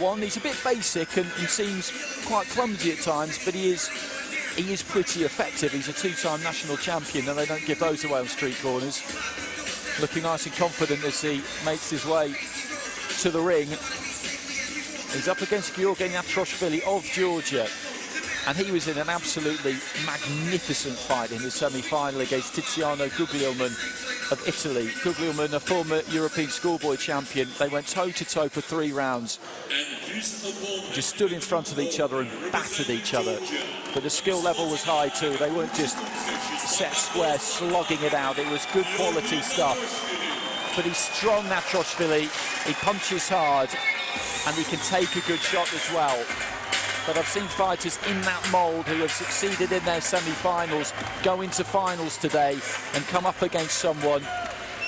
one. He's a bit basic and seems quite clumsy at times, but he is pretty effective. He's a two-time national champion, and they don't give those away on street corners. Looking nice and confident as he makes his way to the ring. He's up against Giorgi Natrosvili of Georgia, and he was in an absolutely magnificent fight in the semi-final against Tiziano Guglielmin of Italy. Guglielmin, a former European schoolboy champion. They went toe-to-toe for 3 rounds. Just stood in front of each other and battered each other. But the skill level was high too. They weren't just set square, slogging it out. It was good quality stuff. But he's strong, Natrosvili. He punches hard, and he can take a good shot as well. But I've seen fighters in that mould who have succeeded in their semi-finals go into finals today and come up against someone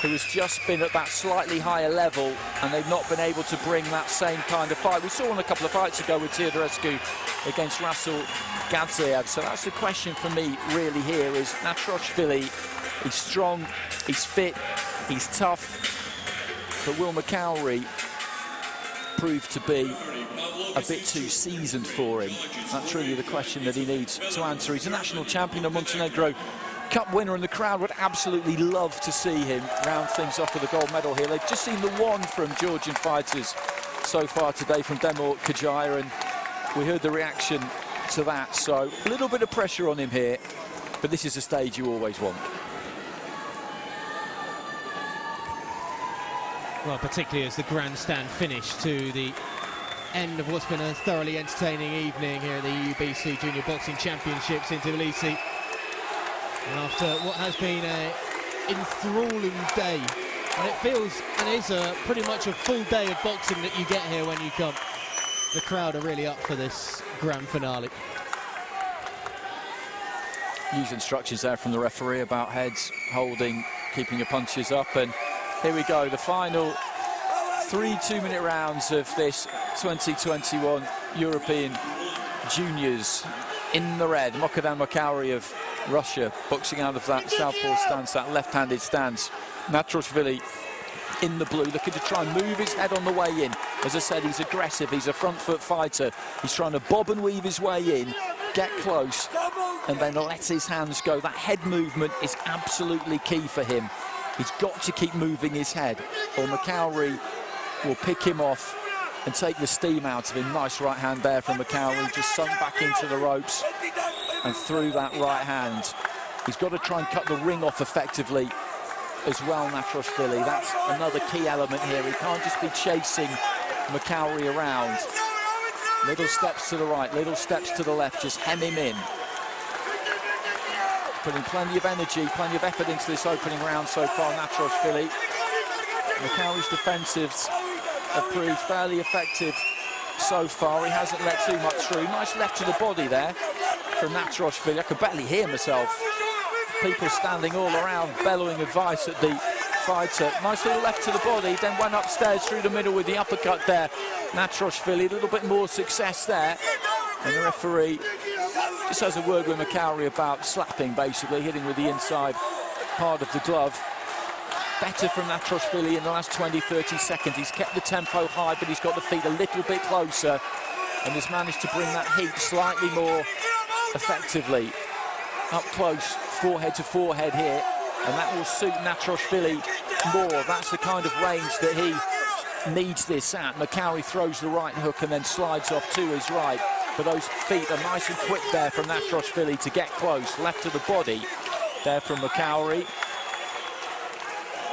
who has just been at that slightly higher level, and they've not been able to bring that same kind of fight. We saw on a couple of fights ago with Teodorescu against Rasul Gadziev. So that's the question for me really here is Natrosvili, he's strong, he's fit, he's tough, but will MAKHAURI prove to be a bit too seasoned for him? That's really the question that he needs to answer. He's a national champion of Montenegro, Cup winner, and the crowd would absolutely love to see him round things off with a gold medal here. They've just seen the one from Georgian fighters so far today from Demir Kajaya, and we heard the reaction to that. So a little bit of pressure on him here, but this is a stage you always want. Well, particularly as the grandstand finish to the end of what's been a thoroughly entertaining evening here at the EUBC Junior Boxing Championships in Tbilisi. And after what has been an enthralling day, and it feels and is pretty much a full day of boxing that you get here when you come. The crowd are really up for this grand finale. Use instructions there from the referee about heads, holding, keeping your punches up, and here we go, the final 3 2-minute rounds of this 2021 European Juniors. In the red, Mokhadan MAKHAURI of Russia, boxing out of that southpaw stance, that left-handed stance. Natrosvili in the blue, looking to try and move his head on the way in. As I said, he's aggressive, he's a front-foot fighter. He's trying to bob and weave his way in, get close, and then let his hands go. That head movement is absolutely key for him. He's got to keep moving his head, or MAKHAURI will pick him off and take the steam out of him. Nice right hand there from MAKHAURI, just sunk back into the ropes and through that right hand. He's got to try and cut the ring off effectively as well, Natrosvili. That's another key element here. He can't just be chasing MAKHAURI around. Little steps to the right, little steps to the left, just hem him in. Putting plenty of energy, plenty of effort into this opening round so far, Natrosvili. MAKHAURI's defensives have proved fairly effective so far. He hasn't let too much through. Nice left to the body there from Natrosvili. I could barely hear myself. People standing all around bellowing advice at the fighter. Nice little left to the body, then went upstairs through the middle with the uppercut there. Natrosvili, a little bit more success there. And the referee just has a word with MAKHAURI about slapping, basically, hitting with the inside part of the glove. Better from Natrosvili in the last 20-30 seconds. He's kept the tempo high, but he's got the feet a little bit closer and has managed to bring that heat slightly more effectively. Up close, forehead to forehead here, and that will suit Natrosvili more. That's the kind of range that he needs this at. MAKHAURI throws the right hook and then slides off to his right. But those feet are nice and quick there from Natrosvili to get close. Left to the body there from MAKHAURI.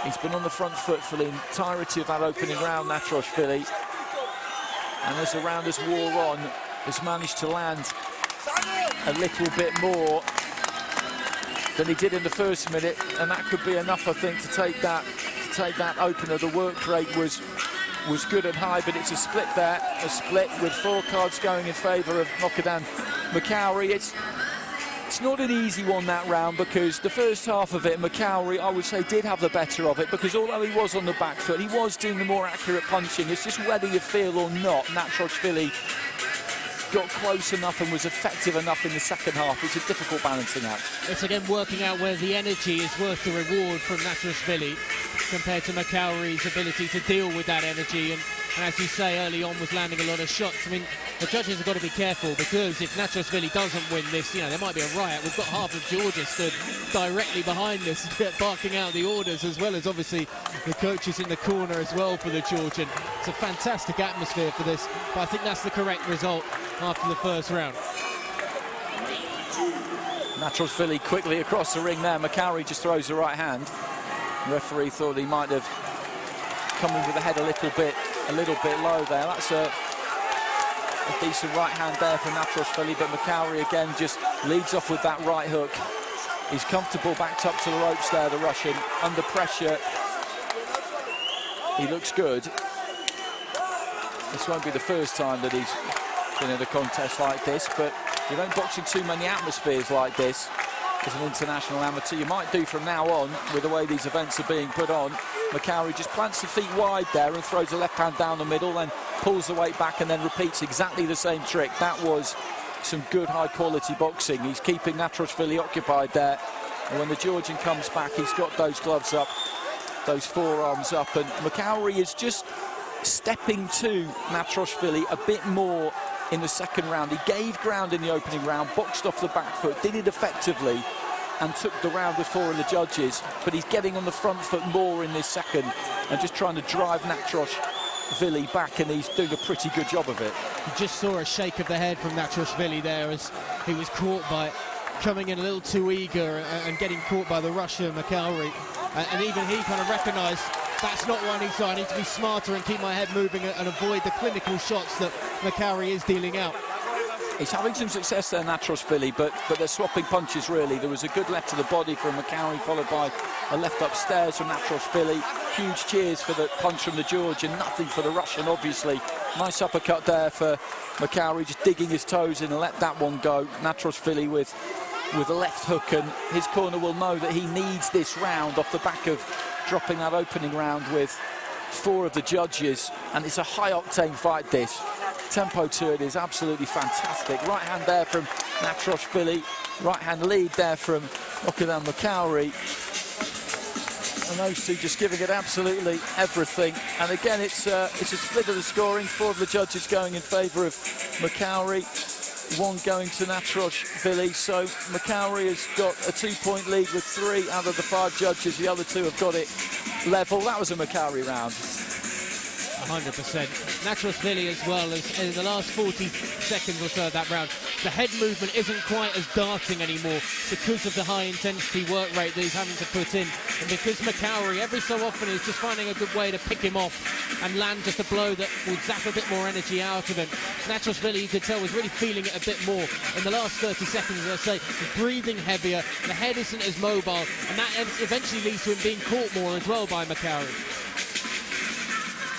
He's been on the front foot for the entirety of that opening round, Natrosvili. And as the round has wore on, has managed to land a little bit more than he did in the first minute, and that could be enough, I think, to take that opener. The work rate was good and high, but it's a split there, a split with 4 cards going in favour of Mokhadan MAKHAURI. It's not an easy one, that round, because the first half of it, MAKHAURI, I would say, did have the better of it, because although he was on the back foot, he was doing the more accurate punching. It's just whether you feel or not, Natrosvili got close enough and was effective enough in the second half. It's a difficult balancing act. It's again working out where the energy is worth the reward from Natrosvili compared to MAKHAURI's ability to deal with that energy, and and as you say, early on was landing a lot of shots. I mean, the judges have got to be careful, because if NATROSHVILI doesn't win this, you know, there might be a riot. We've got half of Georgia stood directly behind us, barking out the orders, as well as obviously the coaches in the corner as well for the Georgian. It's a fantastic atmosphere for this, but I think that's the correct result after the first round. NATROSHVILI quickly across the ring there. MAKHAURI just throws the right hand. The referee thought he might have come in with the head a little bit low there. That's a decent right hand there for NATROSHVILI, but MAKHAURI again just leads off with that right hook. He's comfortable backed up to the ropes there, the Russian. Under pressure, he looks good. This won't be the first time that he's been in a contest like this, but you don't box in too many atmospheres like this as an international amateur. You might do from now on with the way these events are being put on. MAKHAURI just plants the feet wide there and throws the left hand down the middle, then pulls the weight back and then repeats exactly the same trick. That was some good high quality boxing. He's keeping NATROSHVILI occupied there, and when the Georgian comes back, he's got those gloves up, those forearms up, and MAKHAURI is just stepping to NATROSHVILI a bit more in the second round. He gave ground in the opening round, boxed off the back foot, did it effectively, and took the round with 4 of the judges, but he's getting on the front foot more in this second and just trying to drive NATROSHVILI back, and he's doing a pretty good job of it. You just saw a shake of the head from NATROSHVILI there as he was caught by coming in a little too eager and getting caught by the Russian MAKHAURI, and even he kind of recognised that's not what I need to do. I need to be smarter and keep my head moving and avoid the clinical shots that MAKHAURI is dealing out. He's having some success there, NATROSHVILI, but they're swapping punches, really. There was a good left to the body from MAKHAURI, followed by a left upstairs from NATROSHVILI. Huge cheers for the punch from the Georgian, nothing for the Russian, obviously. Nice uppercut there for MAKHAURI, just digging his toes in and let that one go. NATROSHVILI with a left hook, and his corner will know that he needs this round off the back of dropping that opening round with 4 of the judges, and it's a high-octane fight, this. Tempo to it is absolutely fantastic. Right hand there from NATROSHVILI, right hand lead there from MOKHADAN MAKHAURI, and those two just giving it absolutely everything. And again, it's a split of the scoring, 4 of the judges going in favour of MAKHAURI, 1 going to NATROSHVILI, so MAKHAURI has got a 2-point lead with 3 out of the 5 judges. The other 2 have got it level. That was a MAKHAURI round. 100%. NATROSHVILI, as well, as in the last 40 seconds or so of that round, the head movement isn't quite as darting anymore because of the high intensity work rate that he's having to put in, and because MAKHAURI every so often is just finding a good way to pick him off and land just a blow that will zap a bit more energy out of him. NATROSHVILI, you could tell, was really feeling it a bit more in the last 30 seconds. As I say, he's breathing heavier, the head isn't as mobile, and that eventually leads to him being caught more as well by MAKHAURI.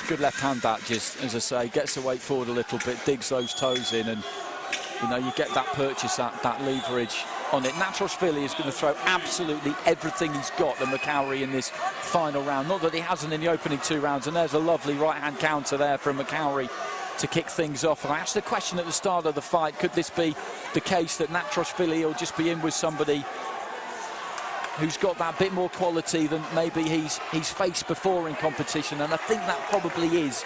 Good left hand, that just, as I say, gets the weight forward a little bit, digs those toes in, and you know, you get that purchase, that leverage on it. NATROSHVILI is going to throw absolutely everything he's got at MAKHAURI in this final round. Not that he hasn't in the opening 2 rounds, and there's a lovely right hand counter there from MAKHAURI to kick things off. And I asked the question at the start of the fight, could this be the case that NATROSHVILI will just be in with somebody who's got that bit more quality than maybe he's faced before in competition? And I think that probably is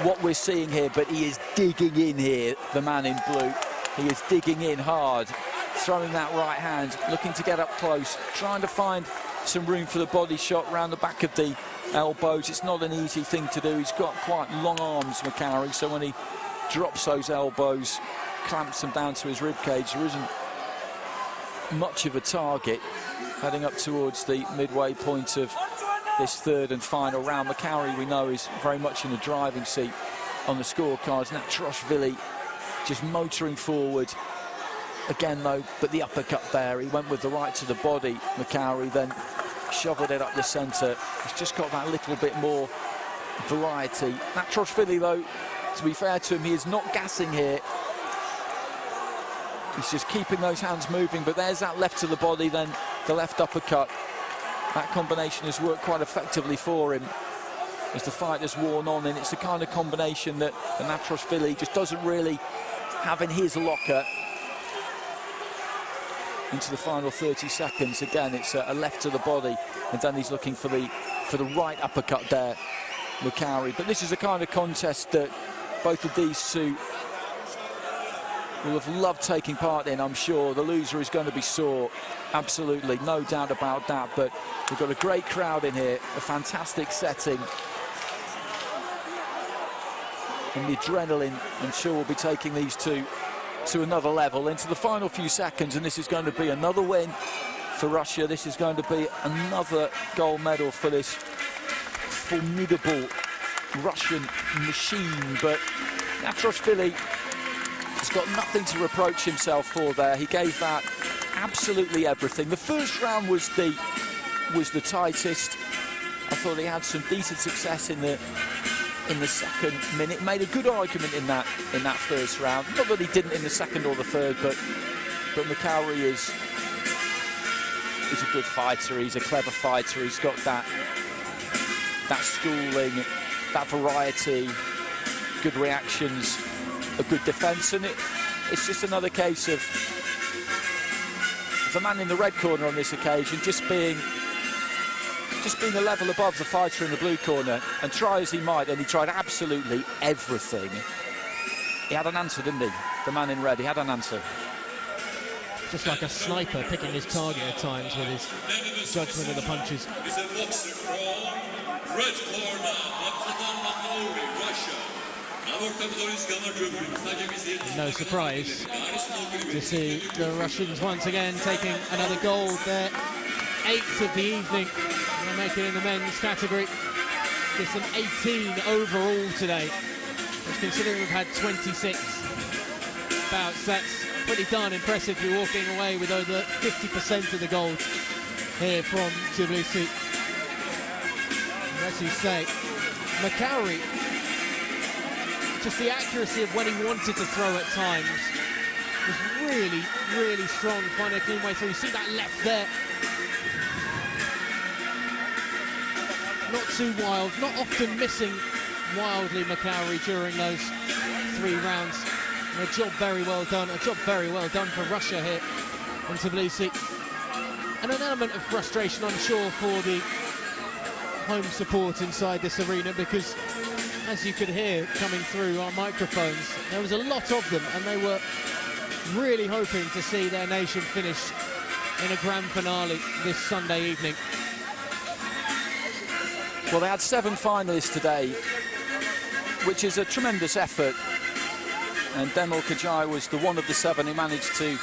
what we're seeing here, but he is digging in here, the man in blue. He is digging in hard, throwing that right hand, looking to get up close, trying to find some room for the body shot round the back of the elbows. It's not an easy thing to do. He's got quite long arms, MAKHAURI, so when he drops those elbows, clamps them down to his rib cage, there isn't much of a target. Heading up towards the midway point of this 3rd and final round. MAKHAURI, we know, is very much in the driving seat on the scorecards. NATROSHVILI just motoring forward again, though, but the uppercut there, he went with the right to the body. MAKHAURI then shoveled it up the centre. He's just got that little bit more variety. NATROSHVILI, though, to be fair to him, he is not gassing here. He's just keeping those hands moving, but there's that left to the body, then the left uppercut. That combination has worked quite effectively for him as the fight has worn on, and it's the kind of combination that NATROSHVILI just doesn't really have in his locker. Into the final 30 seconds, again, it's a left to the body, and then he's looking for the right uppercut there MAKHAURI. But this is the kind of contest that both of these two will have loved taking part in, I'm sure. The loser is going to be sore, absolutely, no doubt about that. But we've got a great crowd in here, a fantastic setting. And the adrenaline, I'm sure, will be taking these two to another level into the final few seconds. And this is going to be another win for Russia. This is going to be another gold medal for this formidable Russian machine. But Natrosvili has got nothing to reproach himself for there. He gave that absolutely everything. The first round was the tightest. I thought he had some decent success in the second minute. Made a good argument in that first round. Not that he didn't in the second or the third, but MAKHAURI is a good fighter. He's a clever fighter. He's got that schooling, that variety, good reactions, a good defence, and it's just another case of the man in the red corner on this occasion just being a level above the fighter in the blue corner, and try as he might, and he tried absolutely everything. He had an answer, didn't he? The man in red, he had an answer. Just like a sniper picking his target at times with his judgment of the punches. Is a boxer from red corner, MAKHAURI, Russia. No surprise to see the Russians once again taking another gold, their 8th of the evening. They're making in the men's category. There's an 18 overall today. Just considering we've had 26 bouts, that's pretty darn impressive. You're walking away with over 50% of the gold here from Tbilisi. And as you say, MAKHAURI, just the accuracy of when he wanted to throw at times was really, really strong, finding a clean way through. You see that left there. Not too wild, not often missing wildly MAKHAURI during those 3 rounds. And a job very well done, for Russia here in Tbilisi. And an element of frustration, I'm sure, for the home support inside this arena, because as you could hear coming through our microphones, there was a lot of them, and they were really hoping to see their nation finish in a grand finale this Sunday evening. Well, they had 7 finalists today, which is a tremendous effort. And Demil Kajai was the one of the 7 who managed to